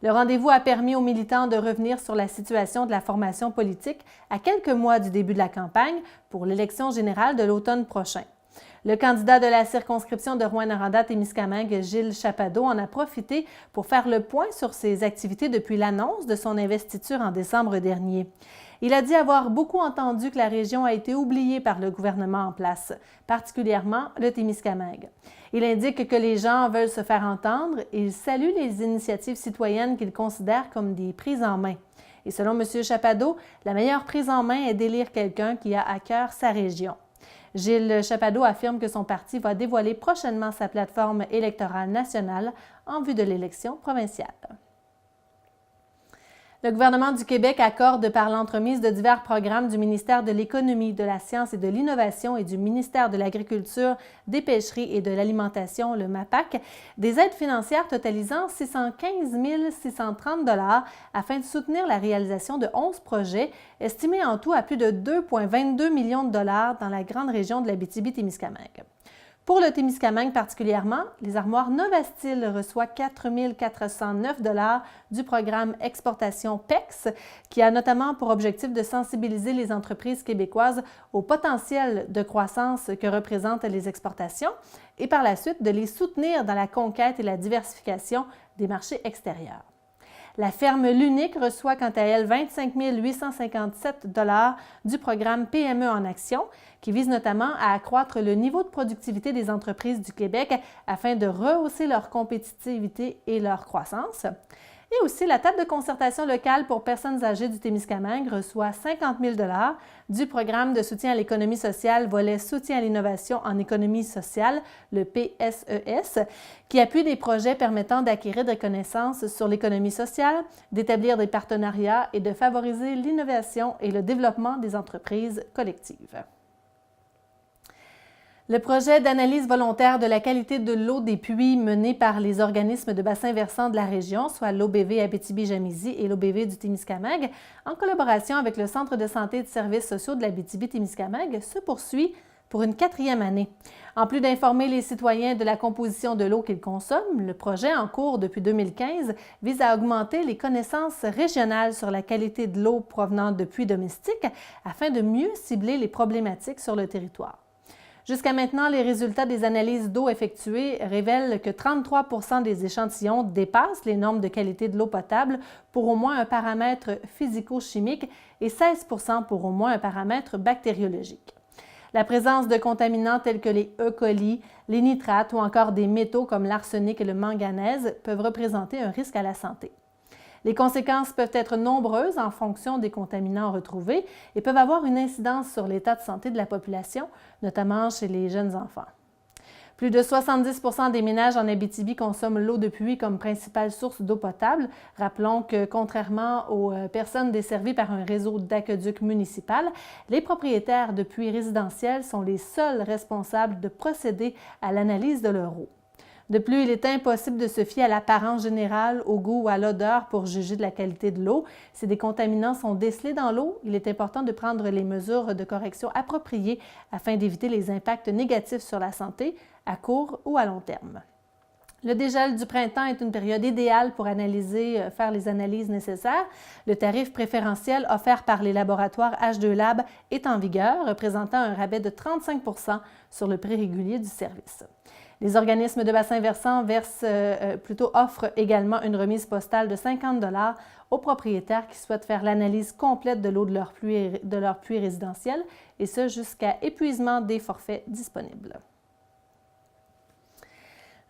Le rendez-vous a permis aux militants de revenir sur la situation de la formation politique à quelques mois du début de la campagne pour l'élection générale de l'automne prochain. Le candidat de la circonscription de Rouyn-Noranda-Témiscamingue, Gilles Chapado, en a profité pour faire le point sur ses activités depuis l'annonce de son investiture en décembre dernier. Il a dit avoir beaucoup entendu que la région a été oubliée par le gouvernement en place, particulièrement le Témiscamingue. Il indique que les gens veulent se faire entendre et il salue les initiatives citoyennes qu'il considère comme des prises en main. Et selon M. Chapado, la meilleure prise en main est d'élire quelqu'un qui a à cœur sa région. Gilles Chapado affirme que son parti va dévoiler prochainement sa plateforme électorale nationale en vue de l'élection provinciale. Le gouvernement du Québec accorde par l'entremise de divers programmes du ministère de l'Économie, de la Science et de l'Innovation et du ministère de l'Agriculture, des Pêcheries et de l'Alimentation, le MAPAC, des aides financières totalisant 615 630 $ afin de soutenir la réalisation de 11 projets, estimés en tout à plus de 2,22 millions de dollars dans la grande région de l'Abitibi-Témiscamingue. Pour le Témiscamingue particulièrement, les armoires Novastil reçoit 4 409 $ du programme Exportation PEX, qui a notamment pour objectif de sensibiliser les entreprises québécoises au potentiel de croissance que représentent les exportations et par la suite de les soutenir dans la conquête et la diversification des marchés extérieurs. La ferme L'Unique reçoit quant à elle 25 857 $ du programme PME en action, qui vise notamment à accroître le niveau de productivité des entreprises du Québec afin de rehausser leur compétitivité et leur croissance. Et aussi, la table de concertation locale pour personnes âgées du Témiscamingue reçoit 50 000 $ du programme de soutien à l'économie sociale, volet soutien à l'innovation en économie sociale, le PSES, qui appuie des projets permettant d'acquérir des connaissances sur l'économie sociale, d'établir des partenariats et de favoriser l'innovation et le développement des entreprises collectives. Le projet d'analyse volontaire de la qualité de l'eau des puits mené par les organismes de bassin versant de la région, soit l'OBV Abitibi-Jamisi et l'OBV du Témiscamingue, en collaboration avec le Centre de santé et de services sociaux de l'Abitibi-Témiscamingue, se poursuit pour une 4e année. En plus d'informer les citoyens de la composition de l'eau qu'ils consomment, le projet en cours depuis 2015 vise à augmenter les connaissances régionales sur la qualité de l'eau provenant de puits domestiques afin de mieux cibler les problématiques sur le territoire. Jusqu'à maintenant, les résultats des analyses d'eau effectuées révèlent que 33 % des échantillons dépassent les normes de qualité de l'eau potable pour au moins un paramètre physico-chimique et 16 % pour au moins un paramètre bactériologique. La présence de contaminants tels que les E. coli, les nitrates ou encore des métaux comme l'arsenic et le manganèse peuvent représenter un risque à la santé. Les conséquences peuvent être nombreuses en fonction des contaminants retrouvés et peuvent avoir une incidence sur l'état de santé de la population, notamment chez les jeunes enfants. Plus de 70 % des ménages en Abitibi consomment l'eau de puits comme principale source d'eau potable. Rappelons que, contrairement aux personnes desservies par un réseau d'aqueduc municipal, les propriétaires de puits résidentiels sont les seuls responsables de procéder à l'analyse de leur eau. De plus, il est impossible de se fier à l'apparence générale, au goût ou à l'odeur pour juger de la qualité de l'eau. Si des contaminants sont décelés dans l'eau, il est important de prendre les mesures de correction appropriées afin d'éviter les impacts négatifs sur la santé à court ou à long terme. Le dégel du printemps est une période idéale pour faire les analyses nécessaires. Le tarif préférentiel offert par les laboratoires H2Lab est en vigueur, représentant un rabais de 35 % sur le prix régulier du service. Les organismes de bassin versant offrent également une remise postale de 50 $ aux propriétaires qui souhaitent faire l'analyse complète de l'eau de leur puits résidentiel, et ce jusqu'à épuisement des forfaits disponibles.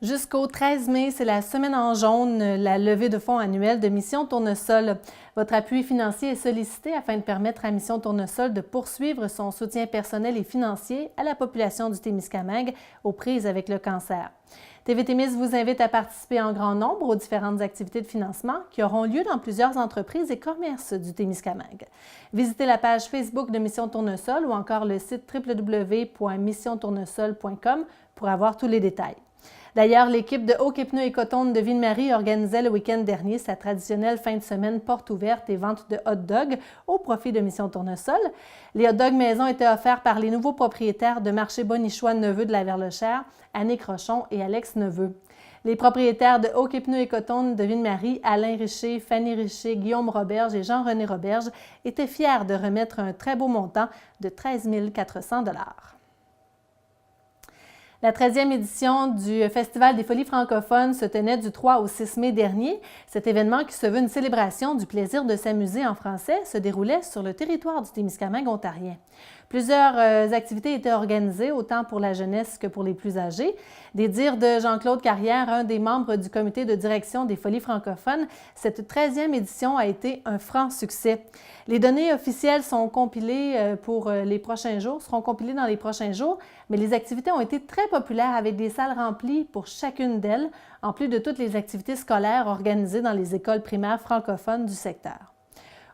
Jusqu'au 13 mai, c'est la semaine en jaune, la levée de fonds annuelle de Mission Tournesol. Votre appui financier est sollicité afin de permettre à Mission Tournesol de poursuivre son soutien personnel et financier à la population du Témiscamingue aux prises avec le cancer. TV Témis vous invite à participer en grand nombre aux différentes activités de financement qui auront lieu dans plusieurs entreprises et commerces du Témiscamingue. Visitez la page Facebook de Mission Tournesol ou encore le site www.missiontournesol.com pour avoir tous les détails. D'ailleurs, l'équipe de Hockey Pneus et Coton de Ville-Marie organisait le week-end dernier sa traditionnelle fin de semaine porte ouverte et vente de hot dogs au profit de Mission Tournesol. Les hot dogs maison étaient offerts par les nouveaux propriétaires de Marché Bonichois Neveu de la Verlechère, Annick Rochon et Alex Neveu. Les propriétaires de Hockey Pneus et Coton de Ville-Marie, Alain Richer, Fanny Richer, Guillaume Roberge et Jean-René Roberge, étaient fiers de remettre un très beau montant de 13 400 $. La 13e édition du Festival des Folies francophones se tenait du 3 au 6 mai dernier. Cet événement, qui se veut une célébration du plaisir de s'amuser en français, se déroulait sur le territoire du Témiscamingue ontarien. Plusieurs activités étaient organisées, autant pour la jeunesse que pour les plus âgés. Des dires de Jean-Claude Carrière, un des membres du comité de direction des Folies francophones, cette 13e édition a été un franc succès. Les données officielles sont compilées seront compilées dans les prochains jours, mais les activités ont été très populaires avec des salles remplies pour chacune d'elles, en plus de toutes les activités scolaires organisées dans les écoles primaires francophones du secteur.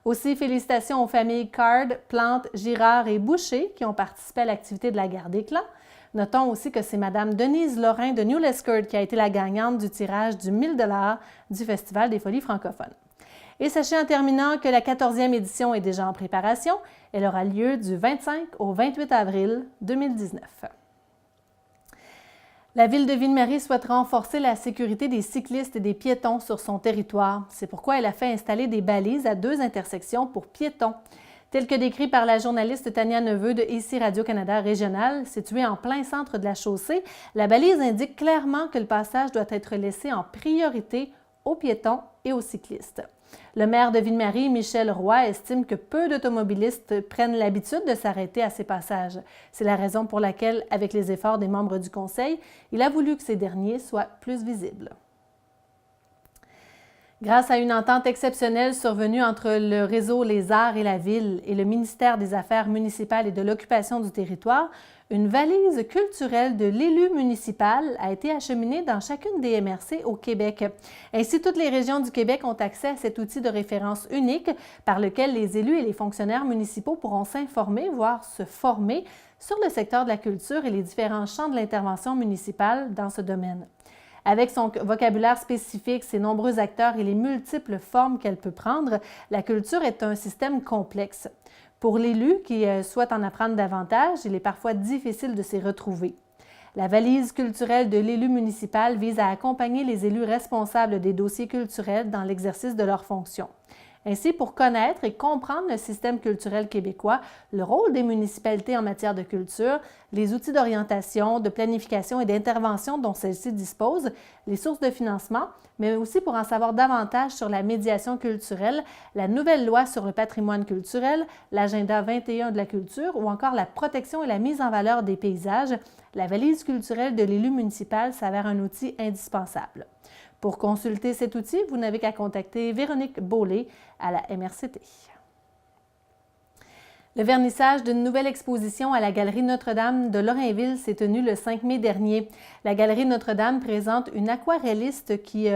Aussi, félicitations aux familles Card, Plante, Girard et Boucher qui ont participé à l'activité de la Guerre des clans. Notons aussi que c'est Mme Denise Lorrain de New Lescard qui a été la gagnante du tirage du 1000 $ du Festival des Folies francophones. Et sachez en terminant que la 14e édition est déjà en préparation. Elle aura lieu du 25 au 28 avril 2019. La Ville de Ville-Marie souhaite renforcer la sécurité des cyclistes et des piétons sur son territoire. C'est pourquoi elle a fait installer des balises à 2 intersections pour piétons. Tel que décrit par la journaliste Tania Neveu de ici Radio-Canada Régional, située en plein centre de la chaussée, la balise indique clairement que le passage doit être laissé en priorité aux piétons et aux cyclistes. Le maire de Ville-Marie, Michel Roy, estime que peu d'automobilistes prennent l'habitude de s'arrêter à ces passages. C'est la raison pour laquelle, avec les efforts des membres du Conseil, il a voulu que ces derniers soient plus visibles. Grâce à une entente exceptionnelle survenue entre le réseau Les Arts et la Ville et le ministère des Affaires municipales et de l'Occupation du territoire, une valise culturelle de l'élu municipal a été acheminée dans chacune des MRC au Québec. Ainsi, toutes les régions du Québec ont accès à cet outil de référence unique par lequel les élus et les fonctionnaires municipaux pourront s'informer, voire se former sur le secteur de la culture et les différents champs de l'intervention municipale dans ce domaine. Avec son vocabulaire spécifique, ses nombreux acteurs et les multiples formes qu'elle peut prendre, la culture est un système complexe. Pour l'élu qui souhaite en apprendre davantage, il est parfois difficile de s'y retrouver. La valise culturelle de l'élu municipal vise à accompagner les élus responsables des dossiers culturels dans l'exercice de leurs fonctions. Ainsi, pour connaître et comprendre le système culturel québécois, le rôle des municipalités en matière de culture, les outils d'orientation, de planification et d'intervention dont celles-ci disposent, les sources de financement, mais aussi pour en savoir davantage sur la médiation culturelle, la nouvelle loi sur le patrimoine culturel, l'agenda 21 de la culture ou encore la protection et la mise en valeur des paysages, la valise culturelle de l'élu municipal s'avère un outil indispensable. Pour consulter cet outil, vous n'avez qu'à contacter Véronique Beaulé à la MRCT. Le vernissage d'une nouvelle exposition à la Galerie Notre-Dame de Lorrainville s'est tenu le 5 mai dernier. La Galerie Notre-Dame présente une aquarelliste qui,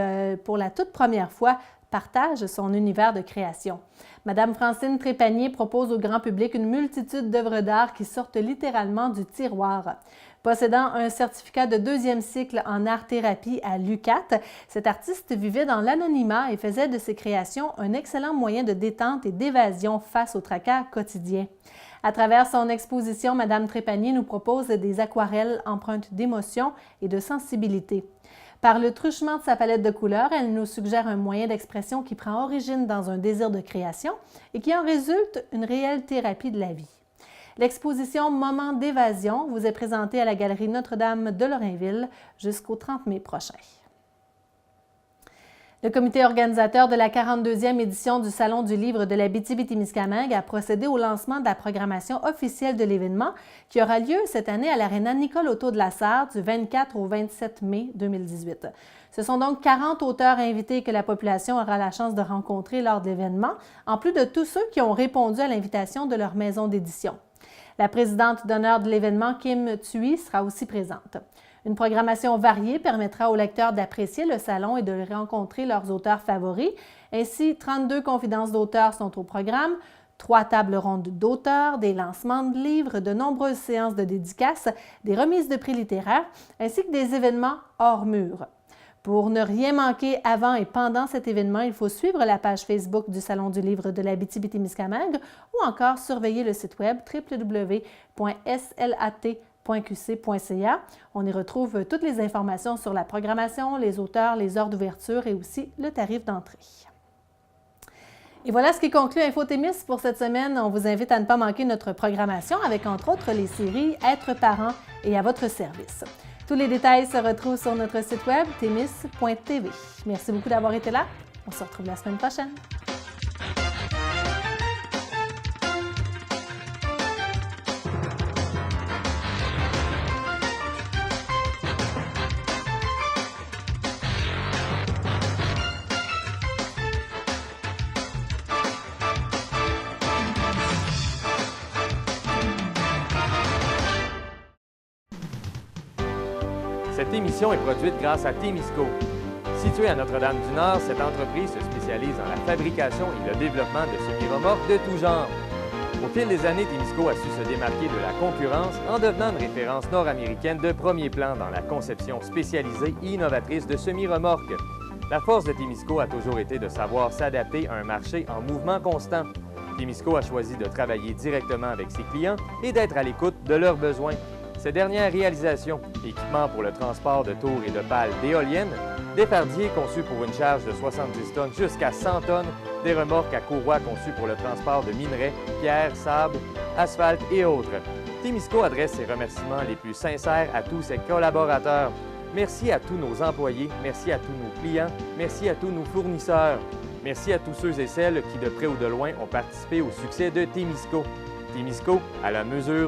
pour la toute première fois, partage son univers de création. Madame Francine Trépanier propose au grand public une multitude d'œuvres d'art qui sortent littéralement du tiroir. Possédant un certificat de 2e cycle en art-thérapie à l'UQAT, cet artiste vivait dans l'anonymat et faisait de ses créations un excellent moyen de détente et d'évasion face au tracas quotidien. À travers son exposition, Madame Trépanier nous propose des aquarelles empreintes d'émotion et de sensibilité. Par le truchement de sa palette de couleurs, elle nous suggère un moyen d'expression qui prend origine dans un désir de création et qui en résulte une réelle thérapie de la vie. L'exposition Moments d'évasion vous est présentée à la Galerie Notre-Dame de Lorrainville jusqu'au 30 mai prochain. Le comité organisateur de la 42e édition du Salon du livre de l'Abitibi-Témiscamingue a procédé au lancement de la programmation officielle de l'événement qui aura lieu cette année à l'Aréna Nicole-Otto de la Sarre du 24 au 27 mai 2018. Ce sont donc 40 auteurs invités que la population aura la chance de rencontrer lors de l'événement, en plus de tous ceux qui ont répondu à l'invitation de leur maison d'édition. La présidente d'honneur de l'événement, Kim Thuy, sera aussi présente. Une programmation variée permettra aux lecteurs d'apprécier le salon et de rencontrer leurs auteurs favoris. Ainsi, 32 confidences d'auteurs sont au programme, 3 tables rondes d'auteurs, des lancements de livres, de nombreuses séances de dédicaces, des remises de prix littéraires, ainsi que des événements hors murs. Pour ne rien manquer avant et pendant cet événement, il faut suivre la page Facebook du Salon du livre de l'Abitibi-Témiscamingue ou encore surveiller le site web www.slat.qc.ca. On y retrouve toutes les informations sur la programmation, les auteurs, les heures d'ouverture et aussi le tarif d'entrée. Et voilà ce qui conclut Info-Témis pour cette semaine. On vous invite à ne pas manquer notre programmation avec entre autres les séries Être parent et À votre service. Tous les détails se retrouvent sur notre site web témis.tv. Merci beaucoup d'avoir été là. On se retrouve la semaine prochaine. Cette émission est produite grâce à Témisco. Située à Notre-Dame-du-Nord, cette entreprise se spécialise dans la fabrication et le développement de semi-remorques de tout genre. Au fil des années, Témisco a su se démarquer de la concurrence en devenant une référence nord-américaine de premier plan dans la conception spécialisée et innovatrice de semi-remorques. La force de Témisco a toujours été de savoir s'adapter à un marché en mouvement constant. Témisco a choisi de travailler directement avec ses clients et d'être à l'écoute de leurs besoins. Ces dernières réalisations, équipements pour le transport de tours et de pales d'éoliennes, des fardiers conçus pour une charge de 70 tonnes jusqu'à 100 tonnes, des remorques à courroie conçues pour le transport de minerais, pierres, sable, asphalte et autres. Témisco adresse ses remerciements les plus sincères à tous ses collaborateurs. Merci à tous nos employés, merci à tous nos clients, merci à tous nos fournisseurs. Merci à tous ceux et celles qui, de près ou de loin, ont participé au succès de Témisco. Témisco, à la mesure